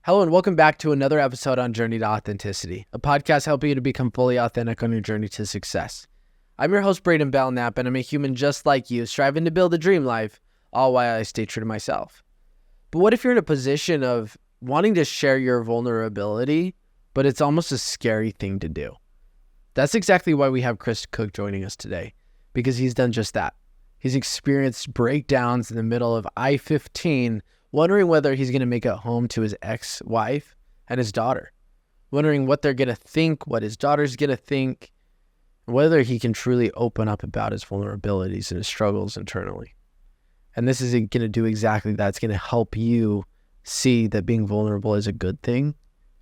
Hello and welcome back to another episode on Journey to Authenticity, a podcast helping you to become fully authentic on your journey to success. I'm your host, Braiden Belnap, and I'm a human just like you, striving to build a dream life, all while I stay true to myself. But what if you're in a position of wanting to share your vulnerability, but it's almost a scary thing to do? That's exactly why we have Chris Cook joining us today, because he's done just that. He's experienced breakdowns in the middle of I-15, wondering whether he's going to make it home to his ex-wife and his daughter, wondering what they're going to think, what his daughter's going to think, whether he can truly open up about his vulnerabilities and his struggles internally. And this is going to do exactly that. It's going to help you see that being vulnerable is a good thing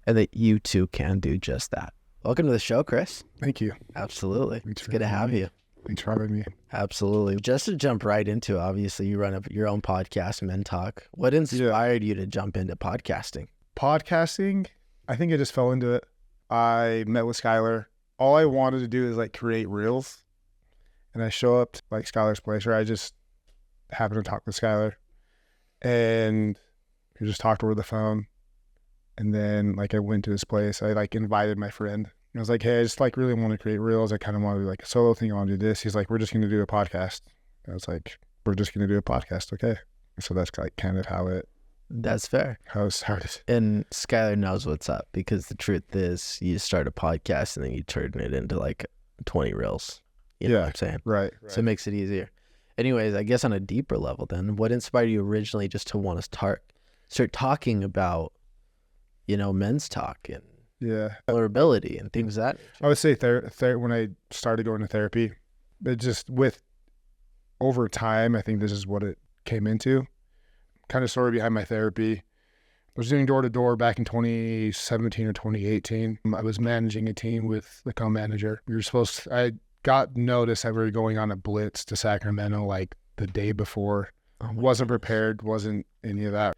and that you too can do just that. Welcome to the show, Chris. Thank you. Absolutely. It's good to have you. Thanks for having me. Absolutely. Just to jump right into it, obviously you run your own podcast, Men Talk. What inspired you to jump into podcasting? Podcasting, I think I just fell into it. I met with Skylar. All I wanted to do is like create reels. And I show up to like Skylar's place, or I just happen to talk with Skylar. And we just talked over the phone. And then like I went to his place. I like invited my friend. I was like, hey, I just like really want to create reels. I kind of want to do like a solo thing. I want to do this. He's like, we're just going to do a podcast. I was like, we're just going to do a podcast. Okay. So that's like kind of how it. That's fair. How it started. And Skylar knows what's up, because the truth is you start a podcast and then you turn it into like 20 reels. You know what I'm saying? Right. So it makes it easier. Anyways, I guess on a deeper level then, what inspired you originally just to want to start talking about, men's talk and vulnerability and things like that? I would say when I started going to therapy, it just over time, I think this is what it came into. Kind of story behind my therapy. I was doing door-to-door back in 2017 or 2018. I was managing a team with the co-manager. I got notice that we were going on a blitz to Sacramento like the day before. Wasn't prepared, wasn't any of that.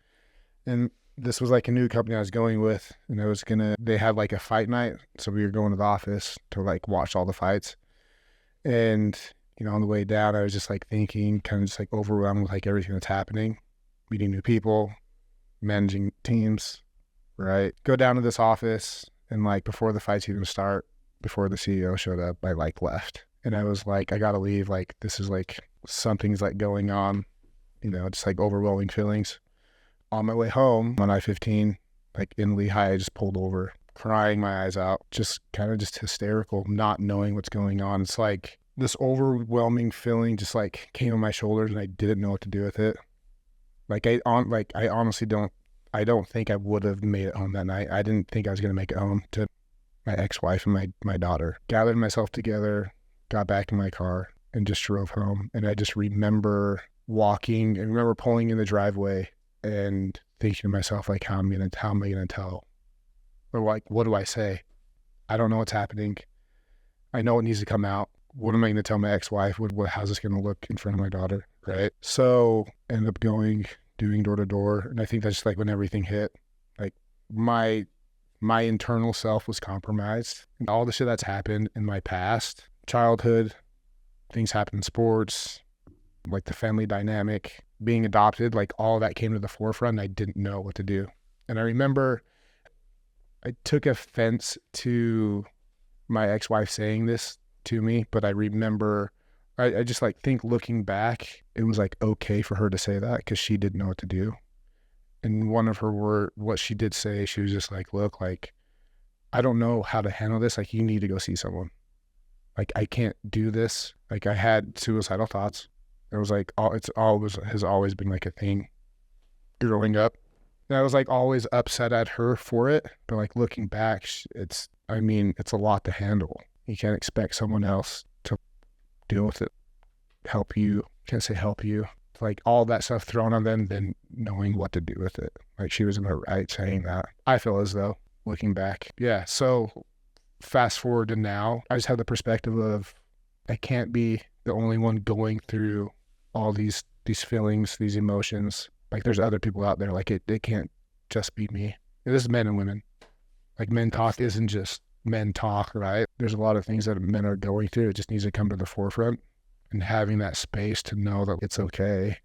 And this was like a new company I was going with, and they had like a fight night. So we were going to the office to like watch all the fights. And, on the way down, I was just like thinking, kind of just like overwhelmed with like everything that's happening, meeting new people, managing teams, right? Go down to this office, and like before the fights even start, before the CEO showed up, I like left. And I was like, I gotta leave. Like, this is like, something's like going on, just like overwhelming feelings. On my way home on I-15, like in Lehigh, I just pulled over, crying my eyes out, just kind of just hysterical, not knowing what's going on. It's like this overwhelming feeling just like came on my shoulders, and I didn't know what to do with it. I honestly I don't think I would have made it home that night. I didn't think I was going to make it home to my ex-wife and my daughter. Gathered myself together, got back in my car, and just drove home. And I just remember walking and remember pulling in the driveway and thinking to myself, like, how am I going to tell? Or like, what do I say? I don't know what's happening. I know it needs to come out. What am I going to tell my ex-wife? How's this going to look in front of my daughter? Right. So ended up doing door to door. And I think that's just like when everything hit, like my internal self was compromised. And all the shit that's happened in my past, childhood, things happen in sports, like the family dynamic, being adopted, like all that came to the forefront, and I didn't know what to do. And I remember I took offense to my ex-wife saying this to me, but I remember I just like think looking back, it was like okay for her to say that because she didn't know what to do. And one of her what she did say, she was just like, look, like, I don't know how to handle this. Like, you need to go see someone. Like, I can't do this. Like, I had suicidal thoughts. It was like, has always been like a thing growing up. And I was like always upset at her for it. But like looking back, it's a lot to handle. You can't expect someone else to deal with it, help you. Can't say help you. Like all that stuff thrown on them, then knowing what to do with it. Like she was in her right saying that. I feel as though looking back. Yeah. So fast forward to now, I just have the perspective of I can't be the only one going through all these feelings, these emotions. Like there's other people out there. Like it can't just be me. This is men and women. Like Men Talk isn't just men talk, right? There's a lot of things that men are going through. It just needs to come to the forefront, and having that space to know that it's okay.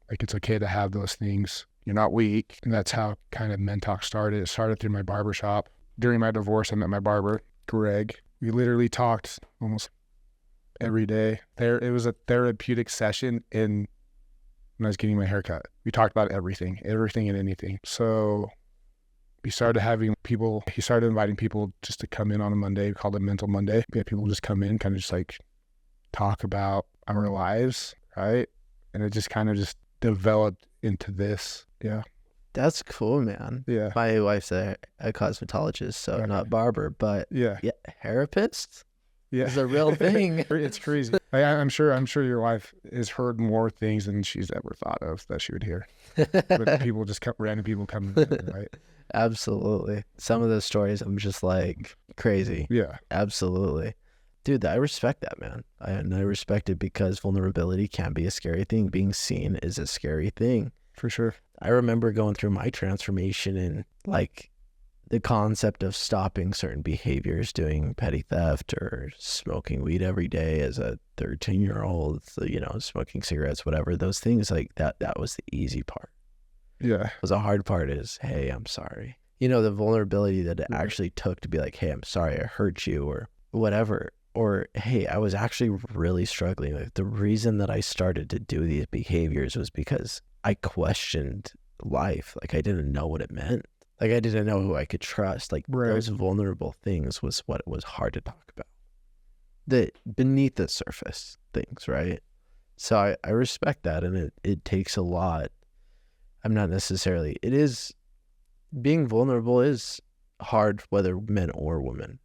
Like it's okay to have those things. You're not weak. And that's how kind of Men Talk started. It started through my barber shop. During my divorce, I met my barber, Greg. We literally talked almost every day. It was a therapeutic session when I was getting my haircut. We talked about everything and anything. So he started inviting people just to come in on a Monday. We called it Mental Monday. We had people just come in, kind of just like talk about our lives, right? And it just kind of just developed into this. Yeah. That's cool, man. Yeah. My wife's a cosmetologist, so Okay. not barber, but Yeah. therapist Yeah. is a real thing. It's crazy. I'm sure your wife has heard more things than she's ever thought of that she would hear. But people just random people come in, right? Absolutely. Some of those stories, I'm just like, crazy. Yeah. Absolutely. Dude, I respect that, man. I respect it because vulnerability can be a scary thing. Being seen is a scary thing. For sure. I remember going through my transformation and like the concept of stopping certain behaviors, doing petty theft or smoking weed every day as a 13-year-old, smoking cigarettes, whatever, those things like that was the easy part. Yeah. The hard part is, hey, I'm sorry. The vulnerability that it actually took to be like, hey, I'm sorry I hurt you or whatever. Or, hey, I was actually really struggling. Like, the reason that I started to do these behaviors was because I questioned life. Like, I didn't know what it meant. Like, I didn't know who I could trust. Like, those vulnerable things was what it was hard to talk about. The beneath the surface things, right? So I respect that, and it takes a lot. Being vulnerable is hard, whether men or women.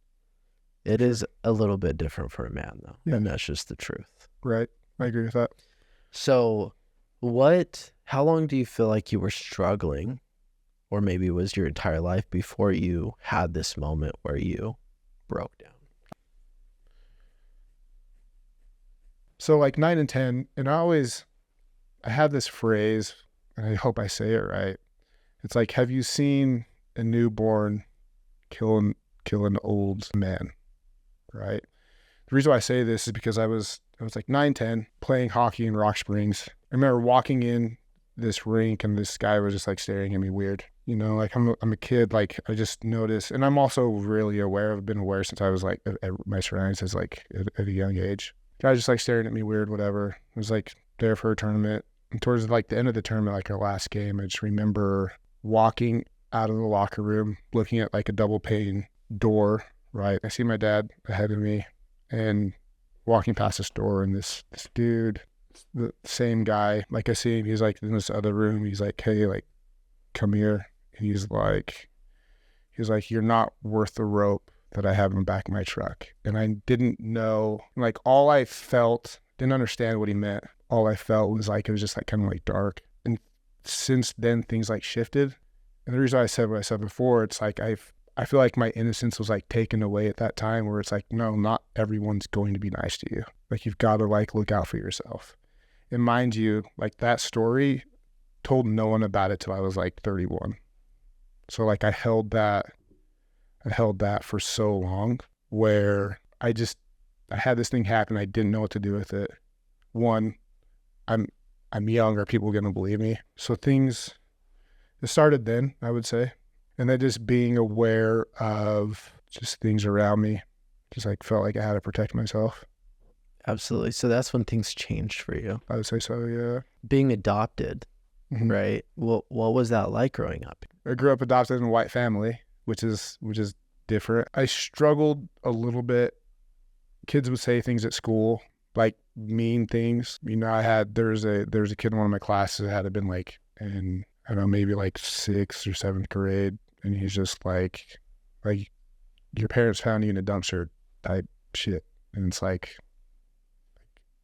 It is a little bit different for a man, though. Yeah. And that's just the truth. Right. I agree with that. So how long do you feel like you were struggling, or maybe it was your entire life, before you had this moment where you broke down? So like 9 and 10, and I have this phrase, and I hope I say it right. It's like, have you seen a newborn kill an old man? Right. The reason why I say this is because I was like 9, 10 playing hockey in Rock Springs. I remember walking in this rink and this guy was just like staring at me weird. Like I'm a kid. Like I just noticed, and I'm also really aware. I've been aware since I was like at my surroundings as like at a young age. Guy just like staring at me weird, whatever. I was like there for a tournament, and towards like the end of the tournament, like our last game, I just remember walking out of the locker room, looking at like a double pane door. Right. I see my dad ahead of me and walking past this door, and this dude, the same guy, like I see him, he's like in this other room. He's like, hey, like, come here. And he's like, you're not worth the rope that I have in the back of my truck. And I didn't know, like all I felt, didn't understand what he meant. All I felt was like, it was just like kind of like dark. And since then things like shifted. And the reason I said what I said before, it's like I feel like my innocence was like taken away at that time, where it's like, no, not everyone's going to be nice to you. Like you've got to like look out for yourself. And mind you, like that story, told no one about it till I was like 31. So like I held that for so long, where I had this thing happen. I didn't know what to do with it. One, I'm young. Are people going to believe me? So it started then, I would say. And then just being aware of just things around me, just like felt like I had to protect myself. Absolutely. So that's when things changed for you. I would say so, yeah. Being adopted, right? What was that like growing up? I grew up adopted in a white family, which is different. I struggled a little bit. Kids would say things at school, like mean things. There's a kid in one of my classes that had been like in, I don't know, maybe like 6th or 7th grade. And he's just like your parents found you in a dumpster type shit. And it's like,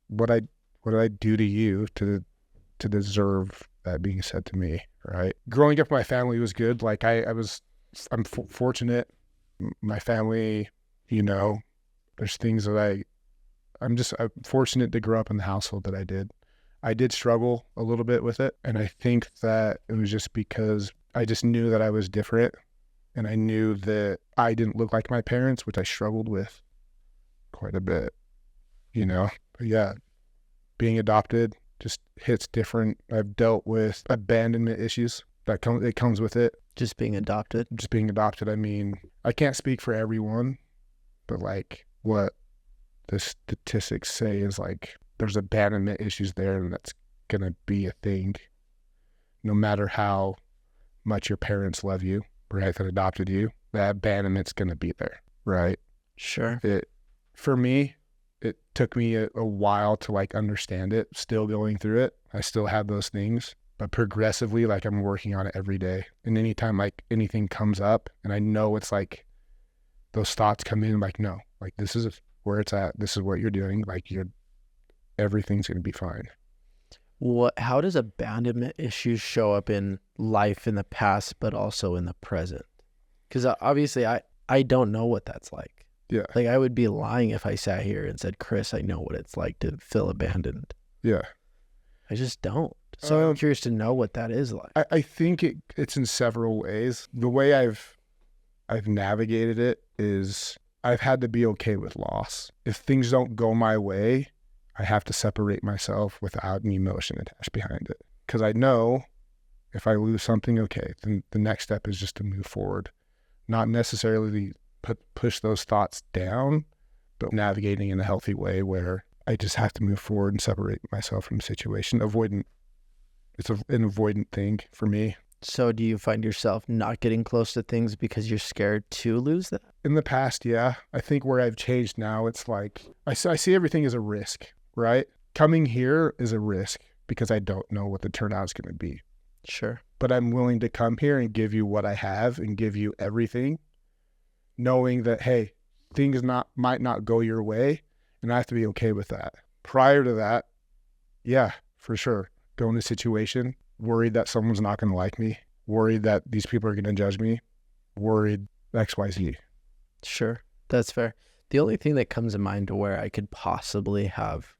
what did I do to you to deserve that being said to me, right? Growing up, my family was good. Like I'm fortunate. My family, there's things that I'm fortunate to grow up in the household that I did. I did struggle a little bit with it. And I think that it was just because I just knew that I was different, and I knew that I didn't look like my parents, which I struggled with quite a bit, But yeah, being adopted, just hits different. I've dealt with abandonment issues it comes with it. Just being adopted. I mean, I can't speak for everyone, but like what the statistics say is like there's abandonment issues there, and that's gonna be a thing no matter how much your parents love you, right, that adopted you. That abandonment's gonna be there, right? Sure. For me, it took me a while to like understand it. Still going through it. I still have those things, but progressively, like I'm working on it every day. And anytime like anything comes up and I know it's like those thoughts come in, like, no, like this is where it's at. This is what you're doing. Like everything's going to be fine. How does abandonment issues show up in life in the past, but also in the present? Because obviously I don't know what that's like. Yeah. Like I would be lying if I sat here and said, Chris, I know what it's like to feel abandoned. Yeah. I just don't. So I'm curious to know what that is like. I think it's in several ways. The way I've navigated it is I've had to be okay with loss. If things don't go my way, I have to separate myself without an emotion attached behind it. Because I know if I lose something, okay, then the next step is just to move forward. Not necessarily push those thoughts down, but navigating in a healthy way where I just have to move forward and separate myself from the situation. It's an avoidant thing for me. So do you find yourself not getting close to things because you're scared to lose them? In the past, yeah. I think where I've changed now, it's like I see everything as a risk, right? Coming here is a risk because I don't know what the turnout is going to be. Sure. But I'm willing to come here and give you what I have and give you everything, knowing that, hey, things might not go your way, and I have to be okay with that. Prior to that, yeah, for sure. Go in a situation, worried that someone's not going to like me, worried that these people are going to judge me, worried XYZ. Sure. That's fair. The only thing that comes to mind to where I could possibly have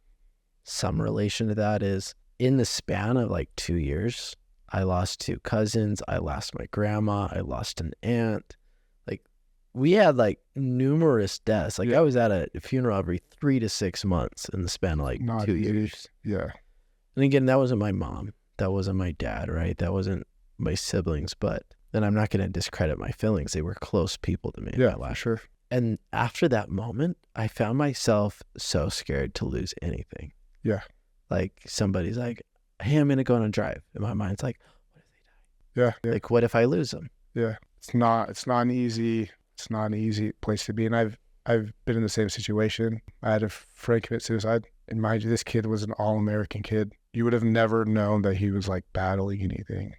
some relation to that is in the span of like 2 years, I lost 2 cousins. I lost my grandma. I lost an aunt. Like we had like numerous deaths. Like I was at a funeral every 3 to 6 months in the span of like Not 2 easy. years. Yeah. And again, that wasn't my mom. That wasn't my dad, right? That wasn't my siblings. But then I'm not going to discredit my feelings. They were close people to me. Yeah, sure. And after that moment, I found myself so scared to lose anything. Yeah. Like somebody's like, hey, I'm going to go on a drive. And my mind's like, what if they die? Yeah. Like, what if I lose them? Yeah. It's not an easy place to be. And I've been in the same situation. I had a friend commit suicide. And mind you, this kid was an all-American kid. You would have never known that he was like battling anything,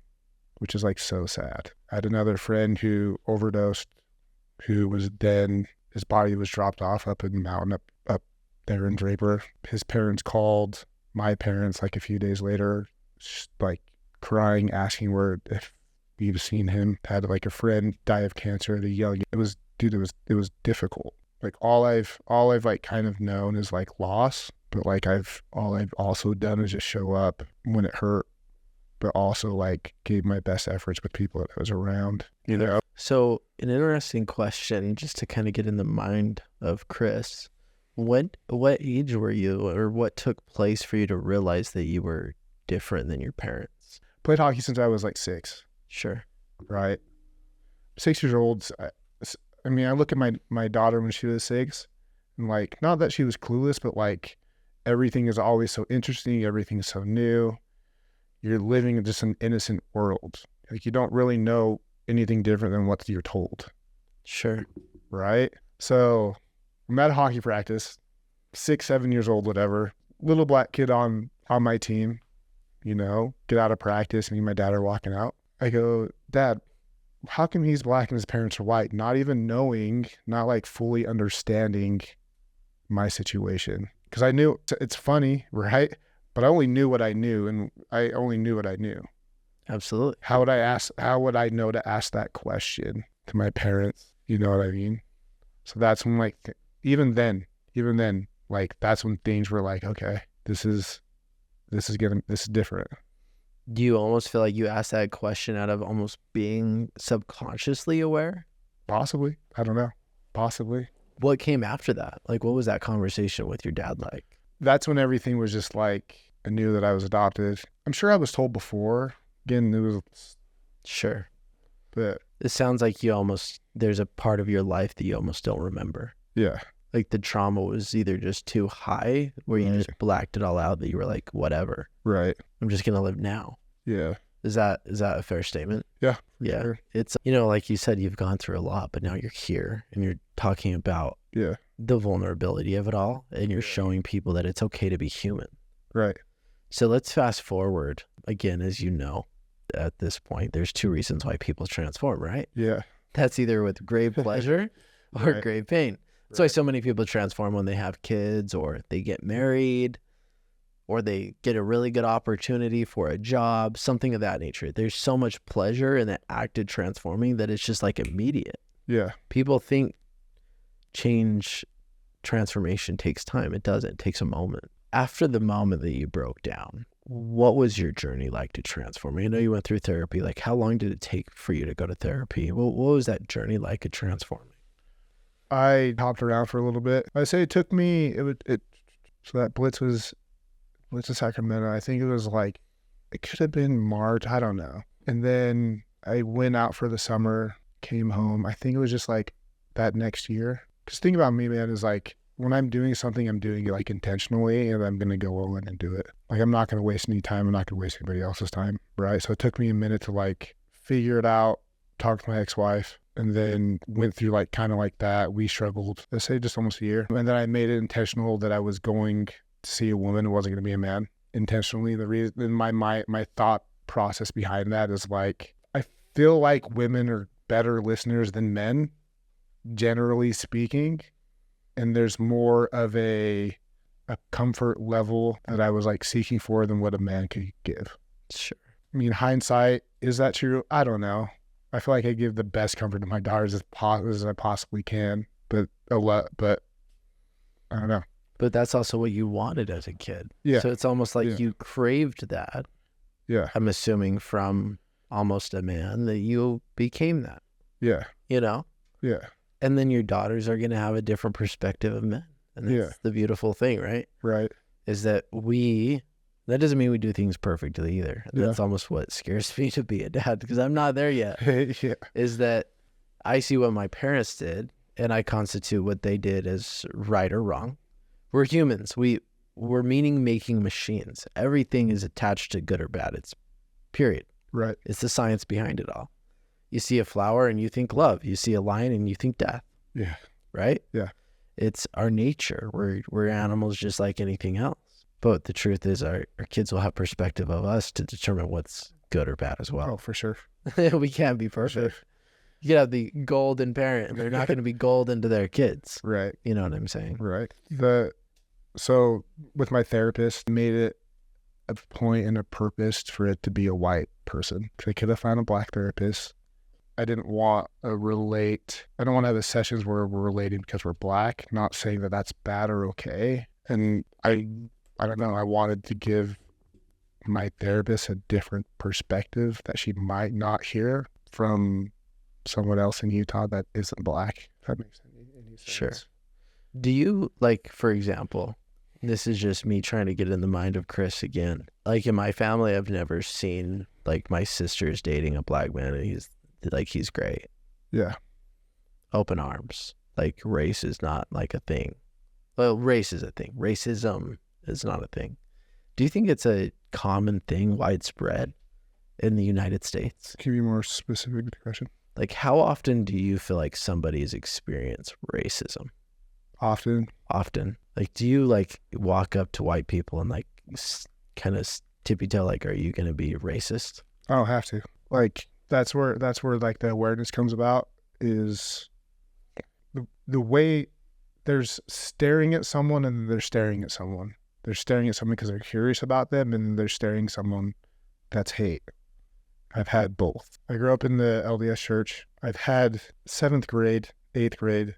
which is like so sad. I had another friend who overdosed, who was then, his body was dropped off up in the mountain up there in Draper. His parents called my parents like a few days later, like crying, asking if we've seen him. Had like a friend die of cancer at a young. It was difficult. Like all I've like kind of known is like loss, but like all I've also done is just show up when it hurt, but also like gave my best efforts with people that I was around, you know? So an interesting question, just to kind of get in the mind of Chris, what age were you, or what took place for you to realize that you were different than your parents? Played hockey since I was like 6. Sure. Right. 6 years old. I mean, I look at my daughter when she was 6, and like, not that she was clueless, but like everything is always so interesting. Everything's so new. You're living in just an innocent world. Like you don't really know anything different than what you're told. Sure. Right. So I'm at hockey practice, 6, 7 years old, whatever. Little black kid on my team, you know, get out of practice. Me and my dad are walking out. I go, Dad, how come he's black and his parents are white? Not even knowing, not like fully understanding my situation. Because I knew, it's funny, right? But I only knew what I knew, and I only knew what I knew. Absolutely. How would I know to ask that question to my parents? You know what I mean? So that's when like, even then, like that's when things were like, okay, this is different. Do you almost feel like you asked that question out of almost being subconsciously aware? Possibly. I don't know. Possibly. What came after that? Like, what was that conversation with your dad like? That's when everything was just like, I knew that I was adopted. I'm sure I was told before. Again, it was, Sure. but It sounds like there's a part of your life that you almost don't remember. yeah, Like the trauma was either just too high where you just blacked it all out, that you were like, whatever, right. I'm just going to live now. Yeah. Is that a fair statement? Yeah. Yeah. Sure. It's, like you said, you've gone through a lot, but now you're here and you're talking about Yeah. the vulnerability of it all, and you're Yeah. showing people that it's okay to be human. Right. So let's fast forward again. As you know, at this point, there's two reasons why people transform, right? Yeah. That's either with great pleasure or Right. great pain. That's why so many people transform when they have kids, or they get married, or they get a really good opportunity for a job, something of that nature. There's so much pleasure in the act of transforming that it's just like immediate. Yeah. People think transformation takes time. It doesn't. It takes a moment. After the moment that you broke down, what was your journey like to transform? I know you went through therapy. Like, how long did it take for you to go to therapy? What was that journey like of transforming? I hopped around for a little bit. I say it took me, so that Blitz in Sacramento. I think it was like, it could have been March. I don't know. And then I went out for the summer, came home. I think it was just like that next year. Because think about me, man, is like, when I'm doing something, I'm doing it like intentionally, and I'm going to go all in and do it. Like, I'm not going to waste any time. I'm not going to waste anybody else's time. Right. So it took me a minute to like figure it out, talk to my ex-wife, and then went through like kind of like that. We struggled, let's say, just almost a year. And then I made it intentional that I was going to see a woman. It wasn't going to be a man intentionally. The reason, my thought process behind that is like, I feel like women are better listeners than men, generally speaking. And there's more of a comfort level that I was like seeking for than what a man could give. Sure. I mean, hindsight, is that true? I don't know. I feel like I give the best comfort to my daughters as I possibly can, but I don't know. But that's also what you wanted as a kid. Yeah. So it's almost like Yeah. you craved that. Yeah. I'm assuming from almost a man that you became that, Yeah. Yeah. And then your daughters are going to have a different perspective of men. And that's the beautiful thing, right? Right. Is that that doesn't mean we do things perfectly either. That's almost what scares me to be a dad, because I'm not there yet. Yeah. Is that I see what my parents did, and I constitute what they did as right or wrong. We're humans. We're meaning-making machines. Everything is attached to good or bad. It's period. Right. It's the science behind it all. You see a flower and you think love. You see a lion and you think death. Yeah. Right? Yeah. It's our nature. We're animals just like anything else. But the truth is our kids will have perspective of us to determine what's good or bad as well. Oh, for sure. We can't be perfect. Sure. You could have the golden parent, and they're not going to be golden to their kids. Right. You know what I'm saying? Right. So with my therapist, made it a point and a purpose for it to be a white person. Because I could have found a black therapist. I didn't want to I don't want to have the sessions where we're relating because we're black, not saying that that's bad or okay. And I don't know, I wanted to give my therapist a different perspective that she might not hear from someone else in Utah that isn't black, if that makes any sense. Sure. Do you, like, for example, this is just me trying to get in the mind of Chris again. Like, in my family, I've never seen, like, my sister's dating a black man and he's great. Yeah. Open arms. Like, race is not like a thing. Well, race is a thing. Racism is not a thing. Do you think it's a common thing, widespread in the United States? Can you be more specific with the question? Like, how often do you feel like somebody's experienced racism? Often. Like, do you like walk up to white people and like kind of tippy toe, like, are you going to be racist? I don't have to. Like, that's where like the awareness comes about, is the way there's staring at someone and they're staring at someone. They're staring at someone because they're curious about them, and they're staring at someone that's hate. I've had both. I grew up in the LDS church. I've had 7th grade, 8th grade.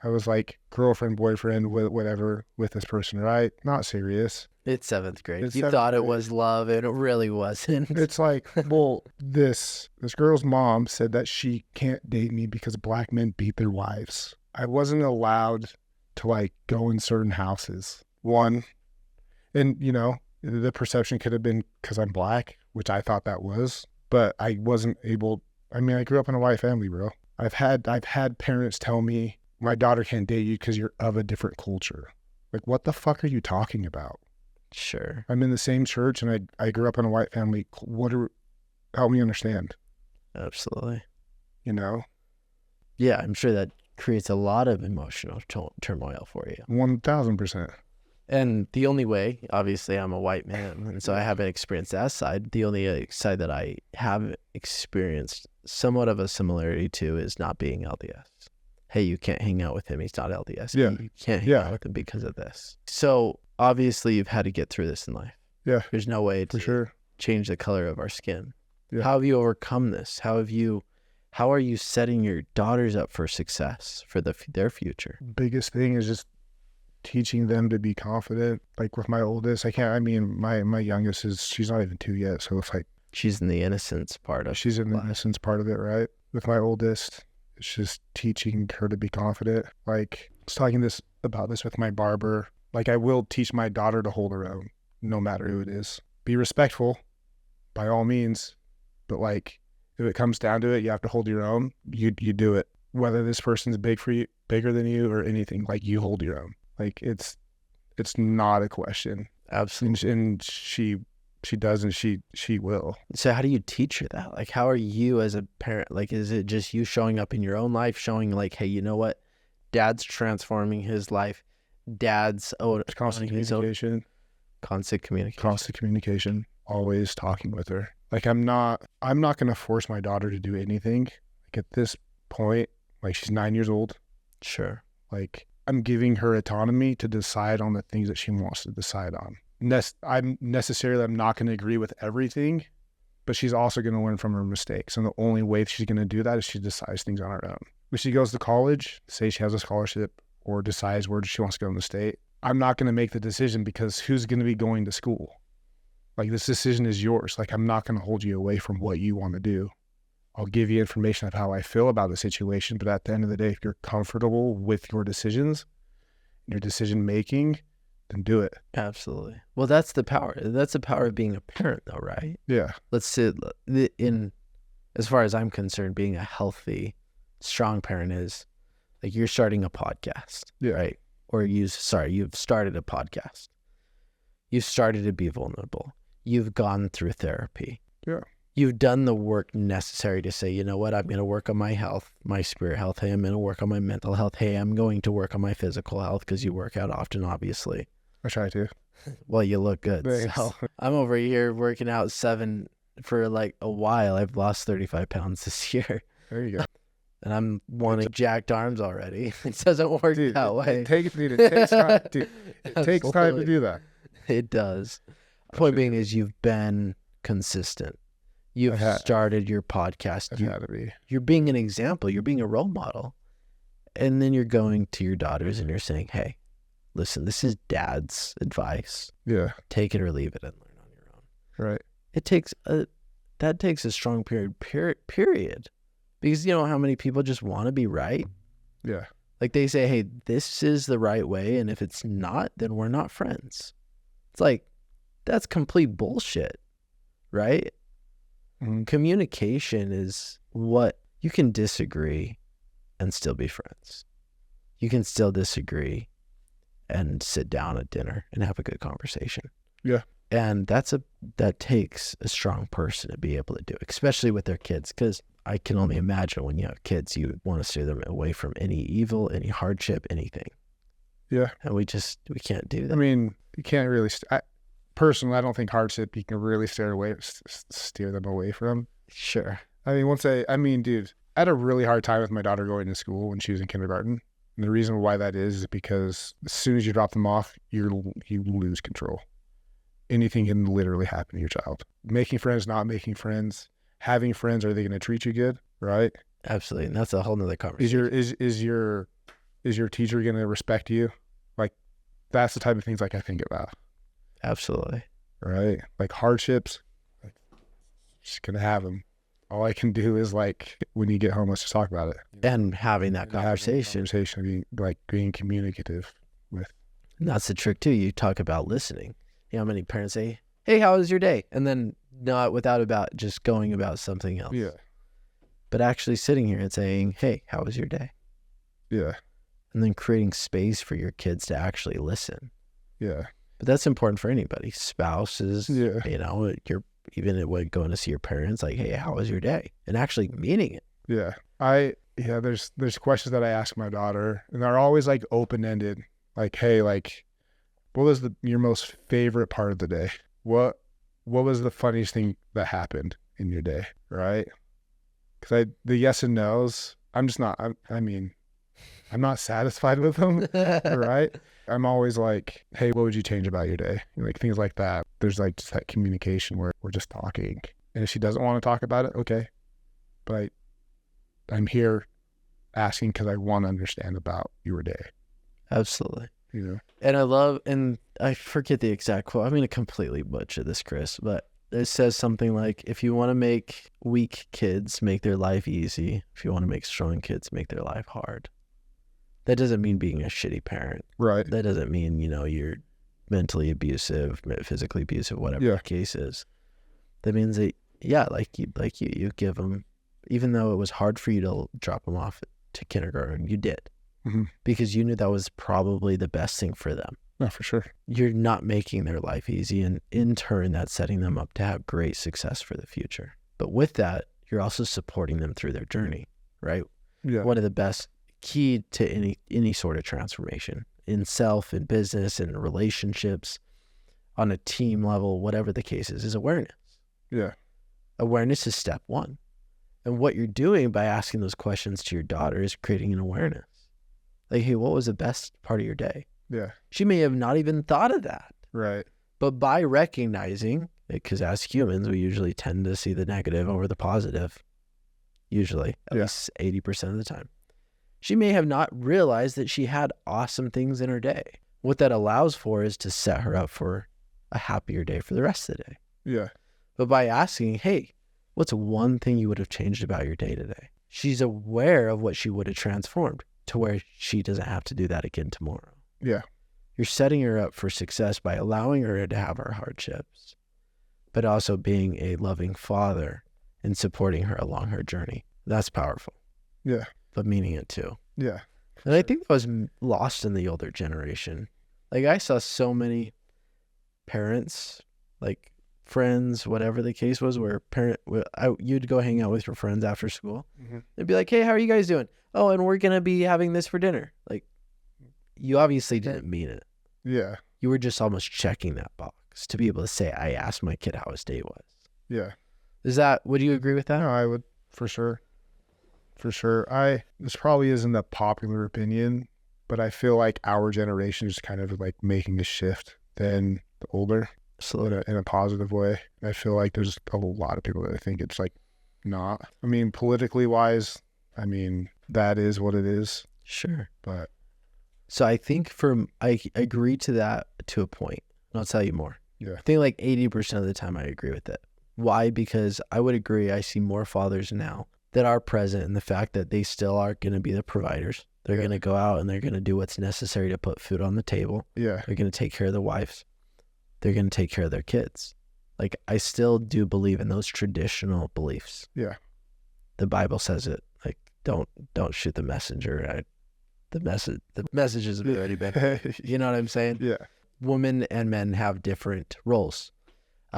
I was like girlfriend, boyfriend, whatever with this person, right? Not serious. It's 7th grade. It's You 7th thought it grade. was love, and it really wasn't. It's like, well, this girl's mom said that she can't date me because black men beat their wives. I wasn't allowed to like go in certain houses. One, and The perception could have been because I'm black, which I thought that was, but I wasn't able. I mean, I grew up in a white family, bro. I've had parents tell me my daughter can't date you because you're of a different culture. Like, what the fuck are you talking about? Sure. I'm in the same church and I grew up in a white family. Help me understand. Absolutely. You know? Yeah, I'm sure that creates a lot of emotional turmoil for you. 1000%. And the only way, obviously, I'm a white man, and so I haven't experienced that side. The only side that I have experienced somewhat of a similarity to is not being LDS. Hey, you can't hang out with him. He's not LDS. Yeah. You can't hang out with him because of this. So obviously, you've had to get through this in life. Yeah. There's no way For to sure. change the color of our skin. Yeah. How have you overcome this? How are you setting your daughters up for success for their future? Biggest thing is just teaching them to be confident. Like with my oldest, my youngest she's not even 2 yet. So it's like, She's in the innocence part of she's in the life. innocence part of it, right? With my oldest, it's just teaching her to be confident. Like, I was talking about this with my barber. Like, I will teach my daughter to hold her own, no matter who it is. Be respectful, by all means. But like, if it comes down to it, you have to hold your own. You do it. Whether this person's bigger than you or anything, like, you hold your own. Like, it's not a question. Absolutely. And she does, and she will. So how do you teach her that? Like, how are you as a parent? Like, is it just you showing up in your own life, showing like, hey, you know what? Dad's transforming his life. Dad's Constant communication. Constant communication. Constant communication. Always talking with her. Like, I'm not going to force my daughter to do anything. Like, at this point, like, she's 9 years old. Sure. Like, I'm giving her autonomy to decide on the things that she wants to decide on. I'm not going to agree with everything, but she's also going to learn from her mistakes. And the only way she's going to do that is she decides things on her own. When she goes to college, say she has a scholarship or decides where she wants to go in the state, I'm not going to make the decision because who's going to be going to school? Like, this decision is yours. Like, I'm not going to hold you away from what you want to do. I'll give you information of how I feel about the situation, but at the end of the day, if you're comfortable with your decisions, your decision making, then do it. Absolutely. Well, that's the power. That's the power of being a parent, though, right? Yeah. Let's say, as far as I'm concerned, being a healthy, strong parent is like you're starting a podcast, right? Or you've started a podcast. You've started to be vulnerable. You've gone through therapy. Yeah. You've done the work necessary to say, you know what, I'm going to work on my health, my spirit health. Hey, I'm going to work on my mental health. Hey, I'm going to work on my physical health because you work out often, obviously. I try to. Well, you look good. Thanks. So I'm over here working out for like a while. I've lost 35 pounds this year. There you go. And I'm wanting jacked arms already. It doesn't work that way. It takes time. Dude, it takes time to do that. It does. Point being is you've been consistent. You've started your podcast. You're being an example. You're being a role model. And then you're going to your daughters and you're saying, hey, listen, this is Dad's advice. Yeah. Take it or leave it and learn on your own. Right. That takes a strong period. Because you know how many people just want to be right? Yeah. Like they say, hey, this is the right way. And if it's not, then we're not friends. It's like, that's complete bullshit. Right? Mm-hmm. Communication is what you can disagree and still be friends. You can still disagree and sit down at dinner and have a good conversation. Yeah. And that takes a strong person to be able to do, especially with their kids. Because I can only imagine when you have kids, you want to steer them away from any evil, any hardship, anything. Yeah. And we can't do that. I mean, you can't really, personally, I don't think hardship, you can really steer them away from. Sure. I mean, dude, I had a really hard time with my daughter going to school when she was in kindergarten. And the reason why that is because as soon as you drop them off, you lose control. Anything can literally happen to your child. Making friends, not making friends, having friends, are they going to treat you good? Right? Absolutely. And that's a whole nother conversation. Is your teacher going to respect you? Like, that's the type of things like I think about. Absolutely. Right? Like hardships, just going to have them. All I can do is like, when you get home, let's just talk about it. And having that conversation. Being communicative with. And that's the trick too. You talk about listening. You know how many parents say, hey, how was your day? And then not without about just going about something else. Yeah. But actually sitting here and saying, hey, how was your day? Yeah. And then creating space for your kids to actually listen. Yeah. But that's important for anybody. Spouses, Yeah. you know, you're even when going to see your parents, like, hey, how was your day? And actually meaning it. Yeah. There's questions that I ask my daughter, and they're always like open-ended. Like, hey, like, what was your most favorite part of the day? What was the funniest thing that happened in your day? Right? Because the yes and no's, I'm not satisfied with them. Right? I'm always like, hey, what would you change about your day? Like things like that. There's like just that communication where we're just talking. And if she doesn't want to talk about it, okay. But I'm here asking because I want to understand about your day. Absolutely. You know? And I forget the exact quote. I'm going to completely butcher this, Chris, but it says something like, if you want to make weak kids make their life easy, if you want to make strong kids make their life hard. That doesn't mean being a shitty parent. Right. That doesn't mean, you know, you're mentally abusive, physically abusive, whatever the case is. That means that, yeah, like you give them, even though it was hard for you to drop them off to kindergarten, you did. Mm-hmm. Because you knew that was probably the best thing for them. No, for sure. You're not making their life easy, and in turn, that's setting them up to have great success for the future. But with that, you're also supporting them through their journey, right? Yeah. One of the best key to any sort of transformation in self, in business, in relationships, on a team level, whatever the case is awareness. Yeah. Awareness is step one. And what you're doing by asking those questions to your daughter is creating an awareness. Like, hey, what was the best part of your day? Yeah. She may have not even thought of that. Right. But by recognizing, because as humans, we usually tend to see the negative over the positive, usually, at least 80% of the time. She may have not realized that she had awesome things in her day. What that allows for is to set her up for a happier day for the rest of the day. Yeah. But by asking, hey, what's one thing you would have changed about your day today? She's aware of what she would have transformed to where she doesn't have to do that again tomorrow. Yeah. You're setting her up for success by allowing her to have her hardships, but also being a loving father and supporting her along her journey. That's powerful. Yeah. But meaning it too. Yeah. And I think that was lost in the older generation. Like, I saw so many parents, like friends, whatever the case was, where you'd go hang out with your friends after school. Mm-hmm. They'd be like, hey, how are you guys doing? Oh, and we're going to be having this for dinner. Like, you obviously didn't mean it. Yeah. You were just almost checking that box to be able to say, I asked my kid how his day was. Yeah. Would you agree with that? No, I would, for sure. For sure. This probably isn't a popular opinion, but I feel like our generation is kind of like making a shift than the older in a positive way. I feel like there's a lot of people that I think it's like not. I mean, politically wise, I mean, that is what it is. Sure. But so I think I agree to that to a point. And I'll tell you more. Yeah. I think like 80% of the time I agree with it. Why? Because I would agree I see more fathers now that are present in the fact that they still are going to be the providers. They're going to go out and they're going to do what's necessary to put food on the table. Yeah. They're going to take care of their wives. They're going to take care of their kids. Like, I still do believe in those traditional beliefs. Yeah. The Bible says it. Like, don't shoot the messenger. The message has already been. You know what I'm saying? Yeah. Women and men have different roles.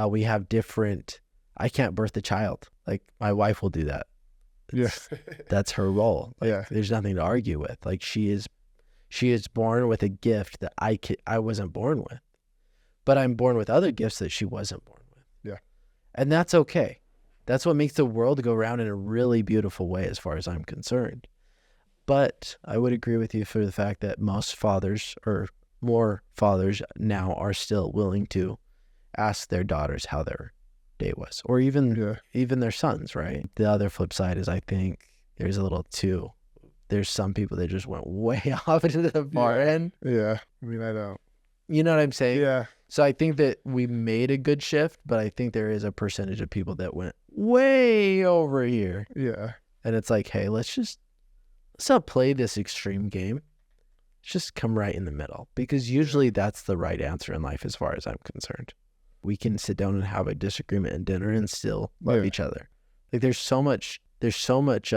We have different. I can't birth a child. Like, my wife will do that. That's her role. Like, there's nothing to argue with. Like, she is born with a gift that I wasn't born with, but I'm born with other gifts that she wasn't born with. Yeah. And that's okay. That's what makes the world go round in a really beautiful way, as far as I'm concerned. But I would agree with you for the fact that most fathers, or more fathers now, are still willing to ask their daughters how their day was, or even their sons, right? The other flip side is, I think there's some people that just went way off into the far end. Yeah. I mean, I don't. You know what I'm saying? Yeah. So I think that we made a good shift, but I think there is a percentage of people that went way over here. Yeah. And it's like, hey, let's not play this extreme game. just come right in the middle, because usually that's the right answer in life as far as I'm concerned. We can sit down and have a disagreement at dinner and still love each other. Like there's so much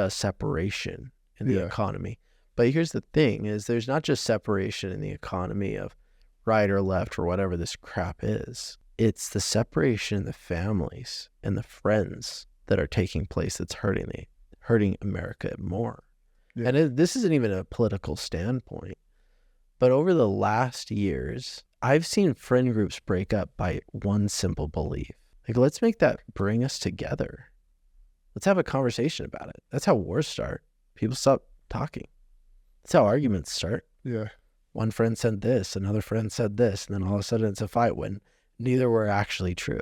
separation in the economy. But here's the thing is there's not just separation in the economy of right or left or whatever this crap is. It's the separation in the families and the friends that are taking place that's hurting America more. Yeah. And this isn't even a political standpoint. But over the last years, I've seen friend groups break up by one simple belief. Like, let's make that bring us together. Let's have a conversation about it. That's how wars start. People stop talking. That's how arguments start. Yeah. One friend said this, another friend said this, and then all of a sudden it's a fight when neither were actually true.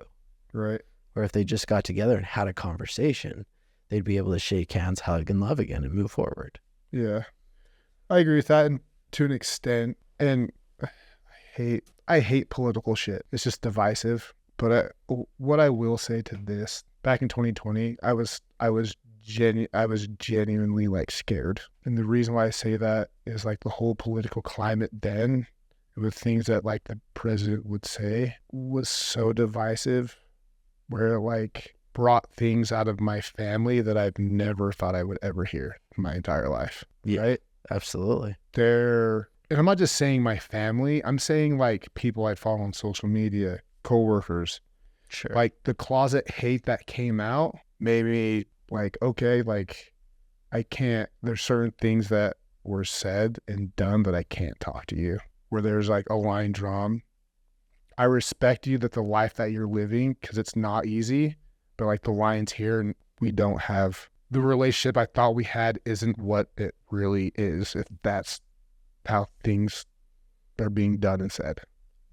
Right. Or if they just got together and had a conversation, they'd be able to shake hands, hug, and love again and move forward. Yeah. I agree with that to an extent. And I hate political shit. It's just divisive. But what I will say to this, back in 2020, I was genuinely like scared. And the reason why I say that is like the whole political climate then, with things that like the president would say, was so divisive, where it like brought things out of my family that I've never thought I would ever hear in my entire life. Yeah, right? Absolutely. And I'm not just saying my family, I'm saying like people I'd follow on social media, coworkers. Sure. Like the closet hate that came out made me like, okay, like I can't, there's certain things that were said and done that I can't talk to you, where there's like a line drawn. I respect you that the life that you're living, because it's not easy, but like the line's here and we don't have the relationship I thought we had isn't what it really is, if that's how things are being done and said.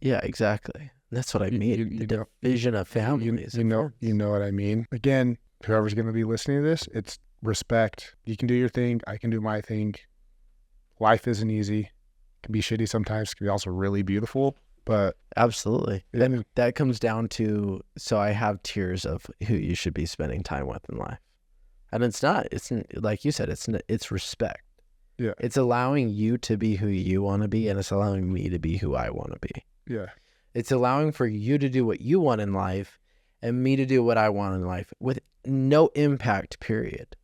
Yeah, exactly. That's what I mean. The division of families. You know what I mean? Again, whoever's going to be listening to this, it's respect. You can do your thing. I can do my thing. Life isn't easy. It can be shitty sometimes. It can be also really beautiful. But absolutely. That comes down to, so I have tiers of who you should be spending time with in life. And it's like you said, it's respect. Yeah. It's allowing you to be who you want to be, and it's allowing me to be who I want to be. Yeah. It's allowing for you to do what you want in life and me to do what I want in life with no impact, period.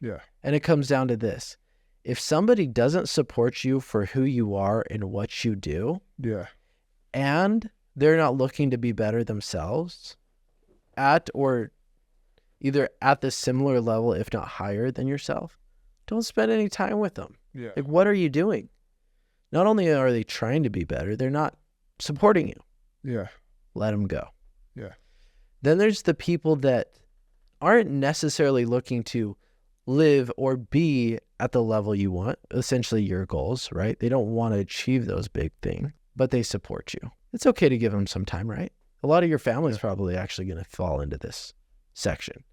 Yeah. And it comes down to this. If somebody doesn't support you for who you are and what you do, yeah, and they're not looking to be better themselves or either at the similar level, if not higher than yourself, don't spend any time with them. Yeah. Like, what are you doing? Not only are they trying to be better, they're not supporting you. Yeah. Let them go. Yeah. Then there's the people that aren't necessarily looking to live or be at the level you want, essentially your goals, right? They don't want to achieve those big things, but they support you. It's okay to give them some time, right? A lot of your family is probably actually going to fall into this section.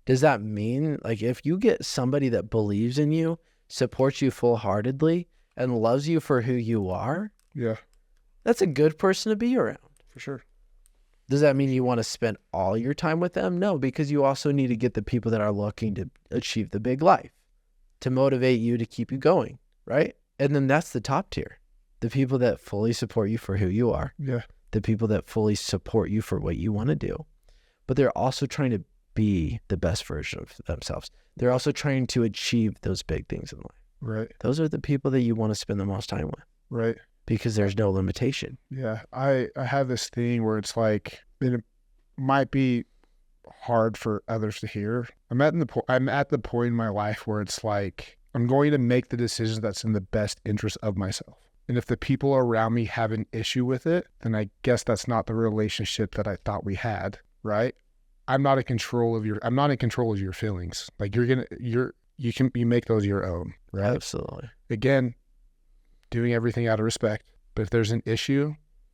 Does that mean, like, if you get somebody that believes in you, supports you full-heartedly, and loves you for who you are, yeah, that's a good person to be around. For sure. Does that mean you want to spend all your time with them? No, because you also need to get the people that are looking to achieve the big life, to motivate you, to keep you going, right? And then that's the top tier. The people that fully support you for who you are. Yeah. The people that fully support you for what you want to do. But they're also trying to be the best version of themselves. They're also trying to achieve those big things in life. Right. Those are the people that you want to spend the most time with. Right. Because there's no limitation. Yeah. I have this thing where it's like, it might be hard for others to hear. I'm at the point in my life where it's like, I'm going to make the decision that's in the best interest of myself. And if the people around me have an issue with it, then I guess that's not the relationship that I thought we had. Right. I'm not in control of your feelings. Like you make those your own. Right. Absolutely. Again, doing everything out of respect. But if there's an issue,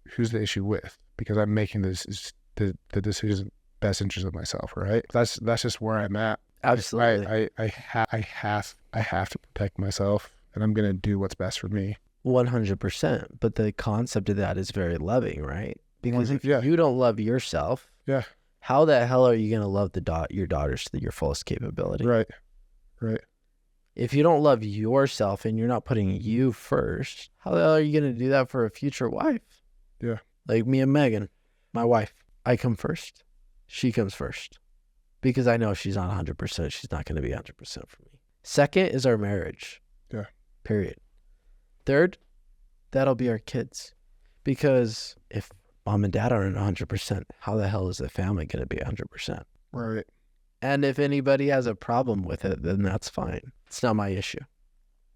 who's the issue with? Because I'm making the decision best interest of myself, right? That's just where I'm at. Absolutely. I have to protect myself, and I'm gonna do what's best for me. 100%. But the concept of that is very loving, right? Because if you don't love yourself, yeah, how the hell are you gonna love your daughters to your fullest capability? Right. Right. If you don't love yourself and you're not putting you first, how the hell are you going to do that for a future wife? Yeah. Like me and Megan, my wife, I come first. She comes first. Because I know she's not 100%. She's not going to be 100% for me. Second is our marriage. Yeah. Period. Third, that'll be our kids. Because if mom and dad aren't 100%, how the hell is the family going to be 100%? Right. And if anybody has a problem with it, then that's fine. It's not my issue.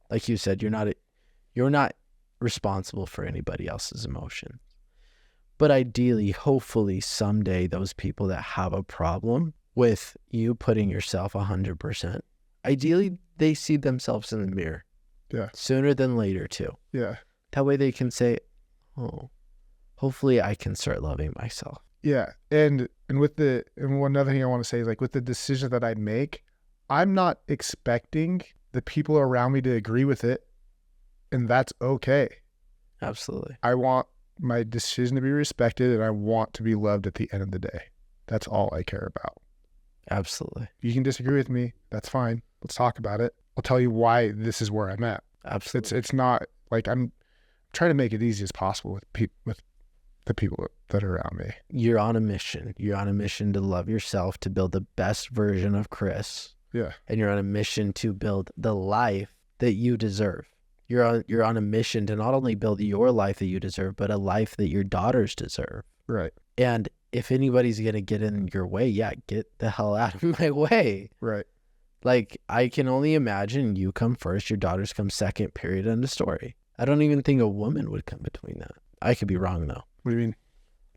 Like you said, you're not responsible for anybody else's emotions. But ideally, hopefully someday those people that have a problem with you putting yourself 100%, ideally they see themselves in the mirror. Yeah. Sooner than later too. Yeah. That way they can say, oh, hopefully I can start loving myself. Yeah. And one other thing I want to say is, like, with the decision that I make, I'm not expecting the people around me to agree with it, and that's okay. Absolutely. I want my decision to be respected, and I want to be loved at the end of the day. That's all I care about. Absolutely. You can disagree with me. That's fine. Let's talk about it. I'll tell you why this is where I'm at. Absolutely. It's not like I'm trying to make it easy as possible with the people that are around me. You're on a mission. You're on a mission to love yourself, to build the best version of Chris. Yeah. And you're on a mission to build the life that you deserve. You're on a mission to not only build your life that you deserve, but a life that your daughters deserve. Right. And if anybody's going to get in your way, yeah, get the hell out of my way. Right. Like, I can only imagine you come first, your daughters come second, period, end of story. I don't even think a woman would come between that. I could be wrong, though. What do you mean?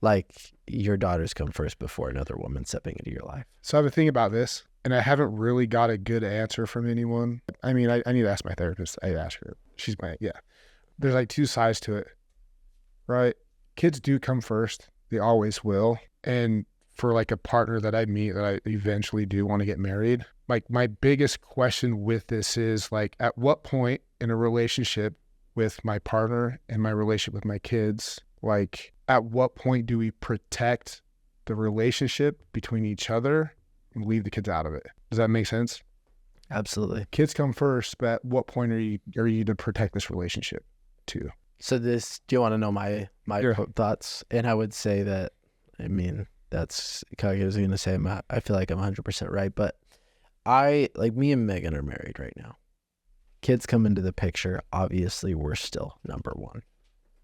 Like, your daughters come first before another woman stepping into your life. So I have a thing about this, and I haven't really got a good answer from anyone. I mean, I need to ask my therapist. I ask her. There's like two sides to it, right? Kids do come first. They always will. And for like a partner that I meet that I eventually do want to get married, like, my biggest question with this is, like, at what point in a relationship with my partner and my relationship with my kids, like, at what point do we protect the relationship between each other and leave the kids out of it? Does that make sense? Absolutely. Kids come first, but at what point are you to protect this relationship too? So do you want to know my Yeah. thoughts? And I would say that, I mean, that's, I was going to say, I feel like I'm 100% right, but me and Megan are married right now. Kids come into the picture. Obviously, we're still number one.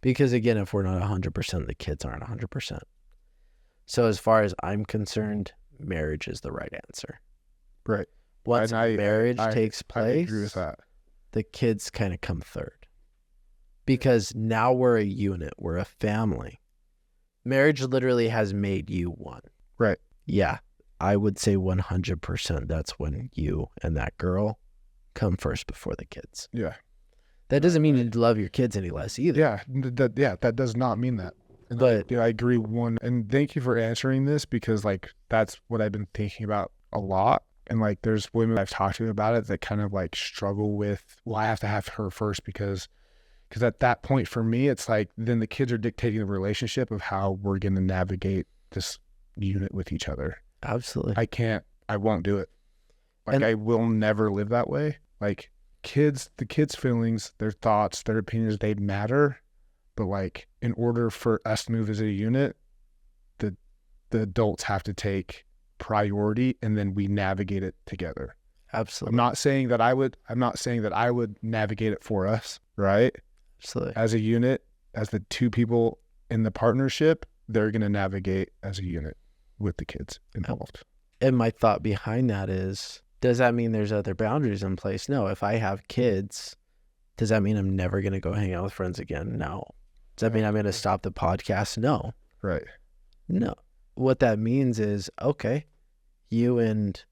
Because again, if we're not 100%, the kids aren't 100%. So as far as I'm concerned, marriage is the right answer. Right. Once marriage takes place, I agree with that. the kids kind of come third. Because now we're a unit. We're a family. Marriage literally has made you one. Right. Yeah. I would say 100% that's when you and that girl come first before the kids. Yeah. That doesn't mean you love your kids any less either. Yeah. That does not mean that. And But I agree and thank you for answering this, because, like, that's what I've been thinking about a lot. And, like, there's women I've talked to about it that kind of, like, struggle with, well, I have to have her first because at that point for me, it's like, then the kids are dictating the relationship of how we're going to navigate this unit with each other. absolutely. I won't do it. Like, And- I will never live that way. Like, the kids' feelings, their thoughts, their opinions, they matter. But, like, in order for us to move as a unit, the adults have to take priority, and then we navigate it together. Absolutely. I'm not saying that I would navigate it for us, right? Absolutely. As a unit, as the two people in the partnership, they're going to navigate as a unit with the kids involved. And my thought behind that is, does that mean there's other boundaries in place? No. If I have kids, does that mean I'm never going to go hang out with friends again? No. Does that mean I'm going to stop the podcast? No. Right. No. What that means is, okay, you and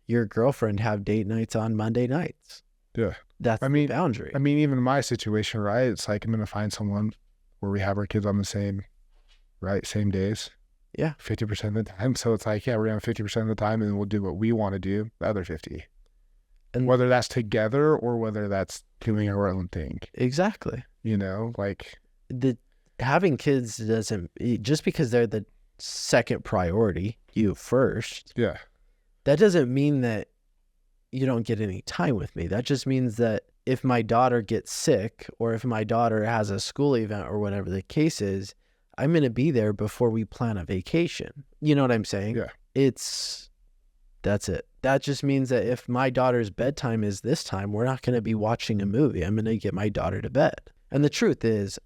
your girlfriend have date nights on Monday nights. Yeah. That's the boundary. I mean, even in my situation, right? It's like, I'm going to find someone where we have our kids on the same days. Yeah. 50% of the time. So it's like, yeah, we're on 50% of the time, and we'll do what we want to do the other 50. And whether that's together or whether that's doing our own thing. Exactly. You know, like, having kids doesn't, just because they're the second priority, you first. Yeah. That doesn't mean that you don't get any time with me. That just means that if my daughter gets sick or if my daughter has a school event or whatever the case is, I'm going to be there before we plan a vacation. You know what I'm saying? Yeah. That's it. That just means that if my daughter's bedtime is this time, we're not going to be watching a movie. I'm going to get my daughter to bed. And the truth is,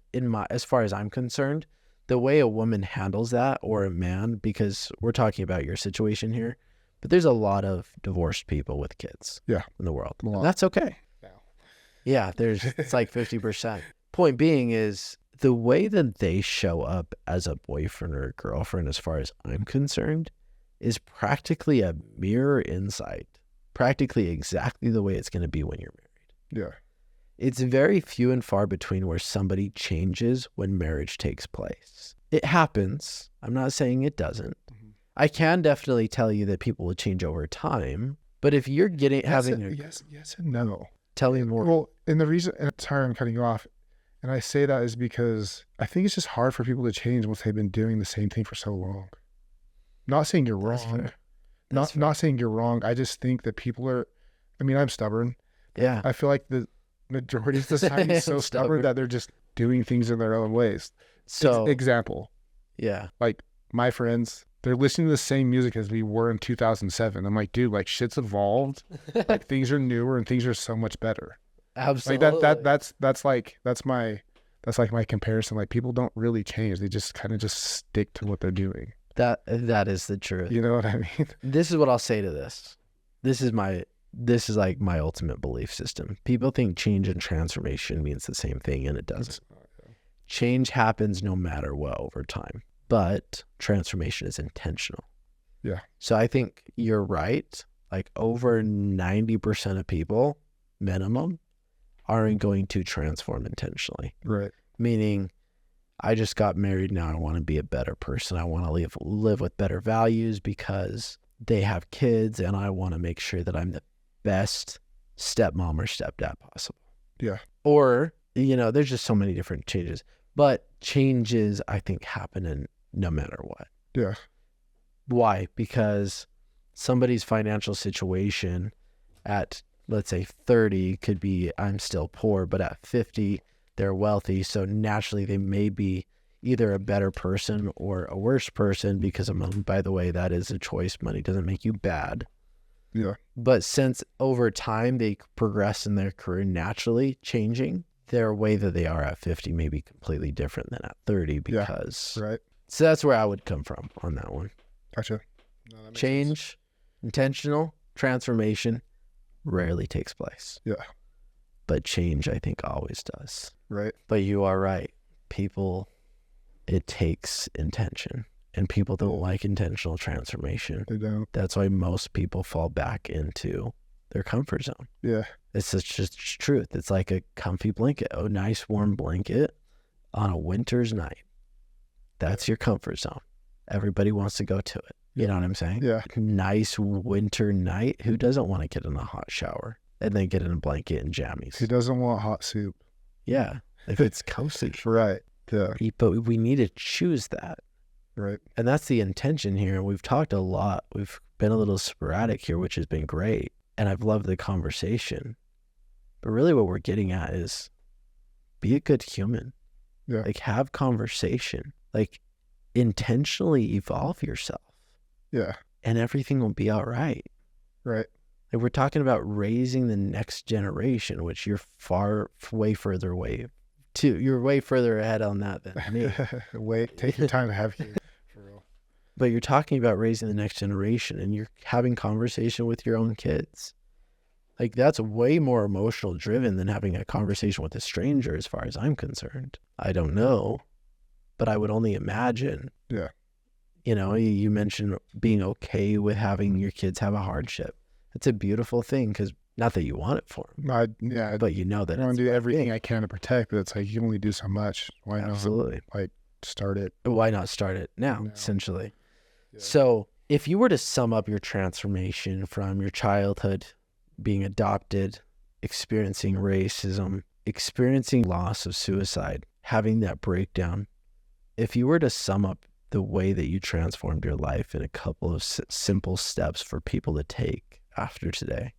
as far as I'm concerned, the way a woman handles that, or a man, because we're talking about your situation here, but there's a lot of divorced people with kids in the world. And that's okay. Yeah, it's like 50%. Point being is the way that they show up as a boyfriend or a girlfriend, as far as I'm concerned, is practically a mirror inside, practically exactly the way it's going to be when you're married. Yeah. It's very few and far between where somebody changes when marriage takes place. It happens. I'm not saying it doesn't. Mm-hmm. I can definitely tell you that people will change over time, but if you're yes and no. Tell me more. Well, and the reason, and sorry I'm cutting you off, and I say that is because I think it's just hard for people to change once they've been doing the same thing for so long. Not saying you're wrong. Not saying you're wrong. I just think that people are, I'm stubborn. Yeah. I feel like the majority of society is so stubborn that they're just doing things in their own ways. So, example. Yeah. Like my friends, they're listening to the same music as we were in 2007. I'm like, dude, like shit's evolved. Like things are newer and things are so much better. Absolutely. Like that's my comparison. Like people don't really change. They just kind of just stick to what they're doing. That is the truth. You know what I mean? This is what I'll say to this. This is like my ultimate belief system. People think change and transformation means the same thing, and it doesn't. Change happens no matter what over time, but transformation is intentional. Yeah. So I think you're right. Like over 90% of people, minimum, aren't going to transform intentionally. Right. Meaning, I just got married. Now I want to be a better person. I want to live with better values because they have kids, and I want to make sure that I'm the best stepmom or stepdad possible. Yeah. Or, there's just so many different changes. But changes, I think, happen in no matter what. Yeah. Why? Because somebody's financial situation at, let's say, 30 could be, I'm still poor, but at 50, they're wealthy. So naturally, they may be either a better person or a worse person because of money. By the way, that is a choice. Money doesn't make you bad. Yeah. But since over time they progress in their career naturally changing, their way that they are at 50 may be completely different than at 30 because... Yeah, right. So that's where I would come from on that one. Gotcha. No, that makes Change, sense. intentional, transformation rarely takes place. Yeah. But change, I think, always does. Right. But you are right. People, it takes intention. And people don't like intentional transformation. They don't. That's why most people fall back into their comfort zone. Yeah. It's just truth. It's like a comfy blanket, a nice warm blanket on a winter's night. That's your comfort zone. Everybody wants to go to it. You know what I'm saying? Yeah. Nice winter night. Who doesn't want to get in a hot shower and then get in a blanket and jammies? Who doesn't want hot soup? Yeah. If it's cozy. Right. Yeah. But we need to choose that. Right. And that's the intention here. We've talked a lot. We've been a little sporadic here, which has been great. And I've loved the conversation. But really what we're getting at is be a good human. Yeah. Like have conversation. Like intentionally evolve yourself. Yeah. And everything will be all right. Right. Like we're talking about raising the next generation, which you're way further away. You're way further ahead on that than me. Take your time to have you. For real. But you're talking about raising the next generation and you're having conversation with your own kids. Like that's way more emotional driven than having a conversation with a stranger as far as I'm concerned. I don't know, but I would only imagine. Yeah. You mentioned being okay with having your kids have a hardship. It's a beautiful thing because not that you want it for them. Yeah. But you know that I want to do everything I can to protect, but it's like you can only do so much. Why Absolutely. not start it? Why not start it now, essentially? Yeah. So if you were to sum up your transformation from your childhood, being adopted, experiencing racism, experiencing loss of suicide, having that breakdown, if you were to sum up the way that you transformed your life in a couple of simple steps for people to take after today,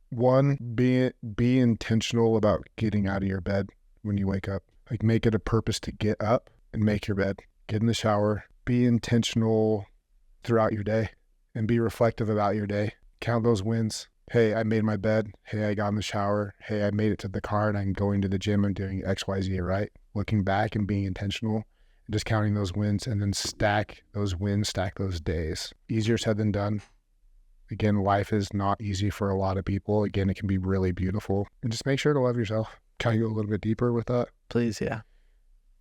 One, be intentional about getting out of your bed when you wake up. Like, make it a purpose to get up and make your bed. Get in the shower. Be intentional throughout your day and be reflective about your day. Count those wins. Hey, I made my bed. Hey, I got in the shower. Hey, I made it to the car and I'm going to the gym and doing X, Y, Z, right? Looking back and being intentional and just counting those wins, and then stack those wins, stack those days. Easier said than done. Again, life is not easy for a lot of people. Again, it can be really beautiful. And just make sure to love yourself. Can I go a little bit deeper with that? Please, yeah.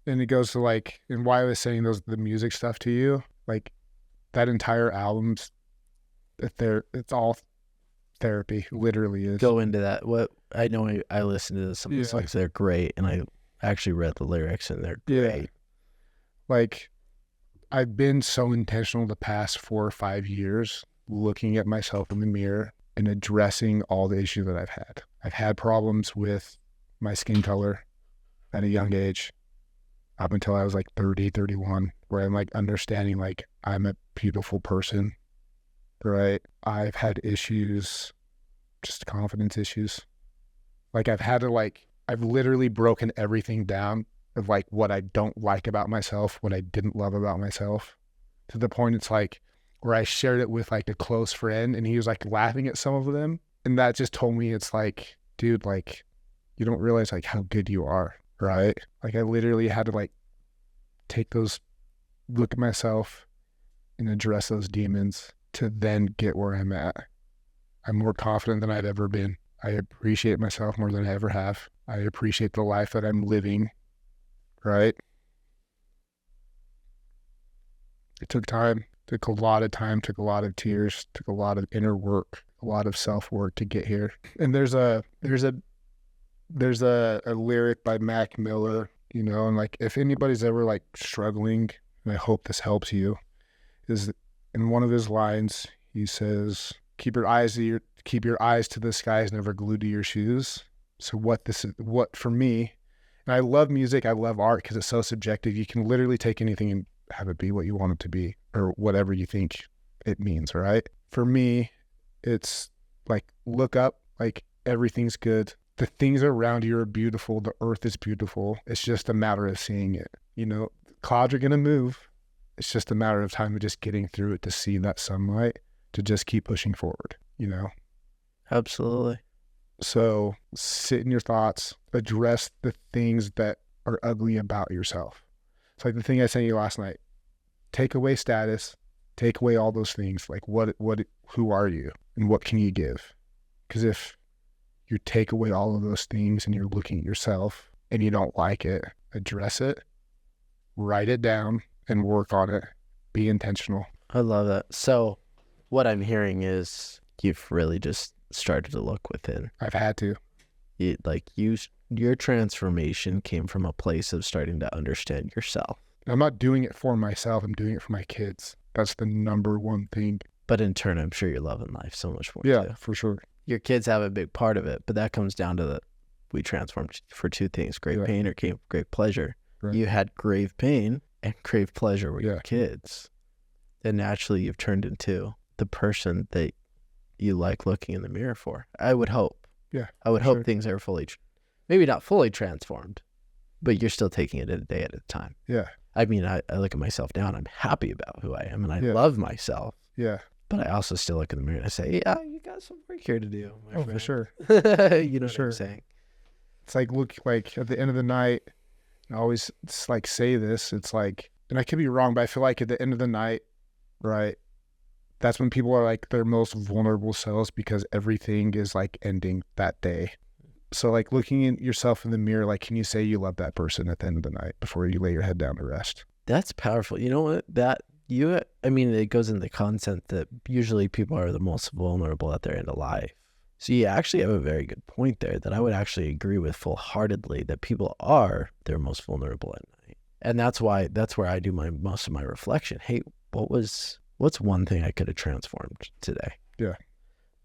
And it goes to like, and why I was saying the music stuff to you, like that entire album's, it's all therapy, literally is. Go into that. What I know, I listened to some of the songs. They're great, and I actually read the lyrics, and they're great. Like, I've been so intentional the past 4 or 5 years, looking at myself in the mirror and addressing all the issues that I've had. I've had problems with my skin color at a young age, up until I was like 30, 31, where I'm like understanding like I'm a beautiful person, right? I've had issues, just confidence issues. Like I've literally broken everything down of like what I don't like about myself, what I didn't love about myself, to the point it's like where I shared it with like a close friend and he was like laughing at some of them. And that just told me, it's like, dude, like you don't realize like how good you are, right? Like I literally had to like look at myself and address those demons to then get where I'm at. I'm more confident than I've ever been. I appreciate myself more than I ever have. I appreciate the life that I'm living, right? It took time, took a lot of time, took a lot of tears, took a lot of inner work, a lot of self-work to get here. And there's a lyric by Mac Miller, you know, and like if anybody's ever like struggling, and I hope this helps you, is in one of his lines, he says, keep your eyes to the skies, never glued to your shoes. So what for me, and I love music, I love art because it's so subjective. You can literally take anything and have it be what you want it to be, or whatever you think it means, right? For me, it's like, look up, like everything's good. The things around you are beautiful. The earth is beautiful. It's just a matter of seeing it. You know, clouds are going to move. It's just a matter of time of just getting through it to see that sunlight, to just keep pushing forward, you know? Absolutely. So sit in your thoughts, address the things that are ugly about yourself. It's like the thing I sent you last night. Take away status, take away all those things. Like who are you and what can you give? Because if you take away all of those things and you're looking at yourself and you don't like it, address it, write it down and work on it. Be intentional. I love that. So what I'm hearing is you've really just started to look within. I've had to. Your transformation came from a place of starting to understand yourself. I'm not doing it for myself. I'm doing it for my kids. That's the number one thing. But in turn, I'm sure you're loving life so much more. Yeah, too. for sure. Your kids have a big part of it, but that comes down to we transformed for two things, great pain or great pleasure. Right. You had grave pain and grave pleasure with your kids. And naturally you've turned into the person that you like looking in the mirror for. I would hope. Yeah. I would hope things are maybe not fully transformed, but you're still taking it a day at a time. Yeah. I mean, I look at myself now and I'm happy about who I am and I love myself. Yeah. But I also still look in the mirror and I say, yeah, you got some work here to do, my friend. For sure. You know what I'm saying? It's like, look, like at the end of the night, I always like say this, it's like, and I could be wrong, but I feel like at the end of the night, right, that's when people are like their most vulnerable selves because everything is like ending that day. So like looking at yourself in the mirror, like, can you say you love that person at the end of the night before you lay your head down to rest? That's powerful. You know what? It goes in the concept that usually people are the most vulnerable at their end of life. So you actually have a very good point there that I would actually agree with full-heartedly, that people are their most vulnerable at night. And that's where I do most of my reflection. Hey, what's one thing I could have transformed today? Yeah.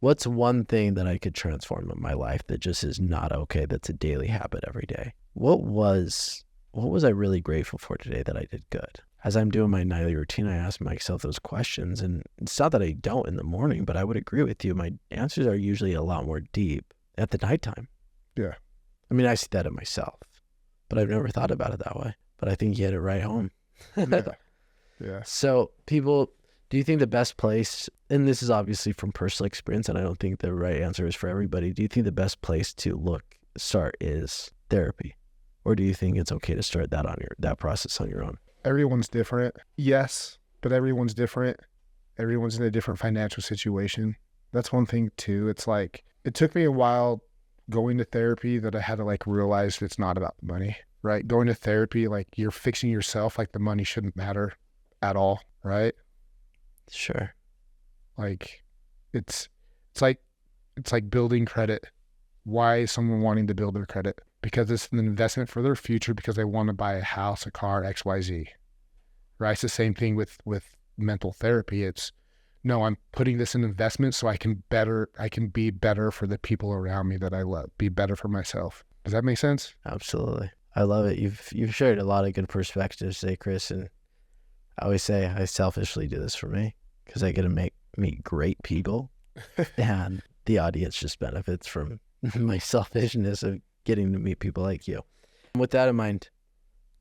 What's one thing that I could transform in my life that just is not okay, that's a daily habit every day? What was I really grateful for today that I did good? as I'm doing my nightly routine, I ask myself those questions. And it's not that I don't in the morning, but I would agree with you. My answers are usually a lot more deep at the nighttime. Yeah. I mean, I see that in myself, but I've never thought about it that way. But I think you hit it right home. Yeah. So people, do you think the best place, and this is obviously from personal experience, and I don't think the right answer is for everybody. Do you think the best place to start is therapy? Or do you think it's okay to start that process on your own? Everyone's different. Yes, but everyone's different. Everyone's in a different financial situation. That's one thing too. It's like, it took me a while going to therapy that I had to like realize it's not about the money, right? Going to therapy, like you're fixing yourself, like the money shouldn't matter at all, right? Sure. Like it's like building credit. Why is someone wanting to build their credit? Because it's an investment for their future, because they want to buy a house, a car, XYZ, right? It's the same thing with mental therapy. It's, no, I'm putting this in investment so I can be better for the people around me that I love, be better for myself. Does that make sense? Absolutely. I love it. You've shared a lot of good perspectives today, Chris. And I always say I selfishly do this for me because I get to meet great people and the audience just benefits from my selfishness of getting to meet people like you. And with that in mind,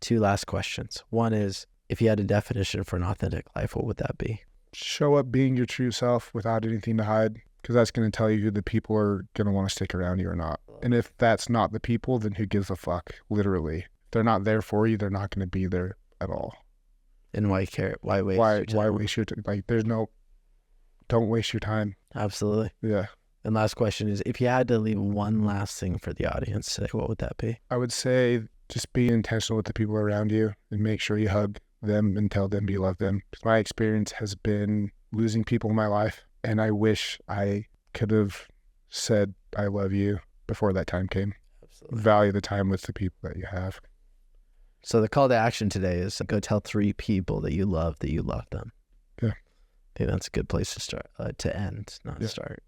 2 last questions. One is, if you had a definition for an authentic life, what would that be? Show up being your true self without anything to hide, because that's going to tell you who the people are going to want to stick around you or not. And if that's not the people, then who gives a fuck, literally. If they're not there for you, they're not going to be there at all. And why care? Why waste your time? Why waste your time? Like, don't waste your time. Absolutely. Yeah. And last question is, if you had to leave one last thing for the audience today, what would that be? I would say just be intentional with the people around you and make sure you hug them and tell them you love them. My experience has been losing people in my life, and I wish I could have said I love you before that time came. Absolutely. Value the time with the people that you have. So the call to action today is go tell 3 people that you love them. Yeah. I think that's a good place to start, to end, not Yeah. start.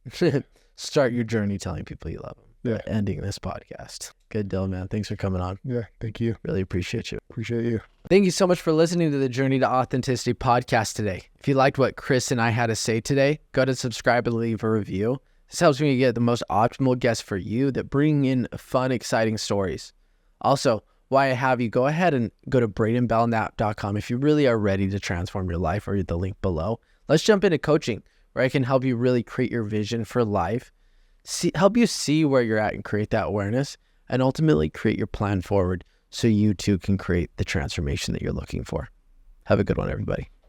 Start your journey telling people you love them. Yeah. Ending this podcast. Good deal, man. Thanks for coming on. Yeah. Thank you. Really appreciate you. Appreciate you. Thank you so much for listening to the Journey to Authenticity podcast today. If you liked what Chris and I had to say today, go ahead and subscribe and leave a review. This helps me get the most optimal guests for you that bring in fun, exciting stories. Also, while I have you, go ahead and go to BraidenBelnap.com if you really are ready to transform your life, or the link below. Let's jump into coaching, where I can help you really create your vision for life, help you see where you're at and create that awareness, and ultimately create your plan forward so you too can create the transformation that you're looking for. Have a good one, everybody.